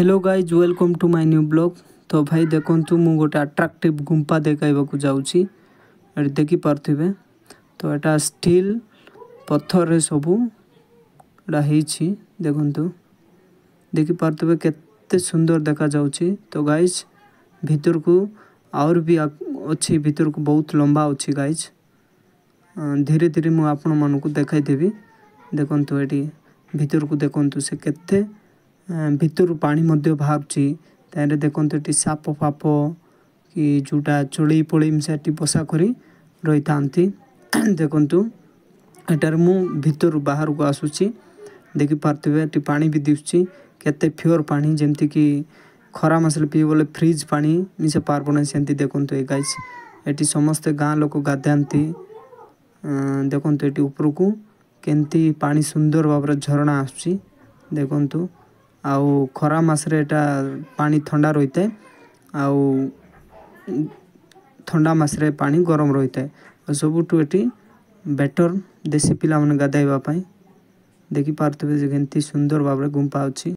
Hello guys welcome to my new blog. तो भाई देखु मु गोटे अट्राक्टिव गुंपा देखाइबाकू जाउची। देखि पार्थिबे तो एटा स्टील पत्थर रे सबू एटा हेछि। देखंतु देखि पार्थिबे केते सुंदर देखा जाउची। तो गाइज भीतर को और भी अच्छी भीतर को बहुत लंबा अच्छी गाइज। धीरे धीरे मु आपण मानू को देखाई देबी। देखंतु एटी भीतर को देखंतु से केते भीतर पानी मध्य बाहरची। तारे देखंतु एटी साप फाप कि जोटा चोली पोली मिसाटी पोसा करी रही थांती। देखंतु एटार मु भीतर बाहर को आसुची। देखि पार्थिबे एटी पानी भी दिसची केते प्योर पानी जेमति कि खरा मसले पी बोले फ्रिज पानी मिसे पारबो सेंती। देखंतु ए गाइस एटी समस्त गां लोक गाधांती। देखंतु एटी ऊपर को केंती पानी सुंदर भाबरे झरना आसुची। देखंतु आउ खरा मासरे एटा पानी ठंडा रहिते आउ ठंडा मासरे पानी गरम रहिते। सबुठु एटी बेटर देसी पिला मन गाधाइबा पई। देखि पारथबे जे केंती सुंदर भाबरे गुंपा अछि।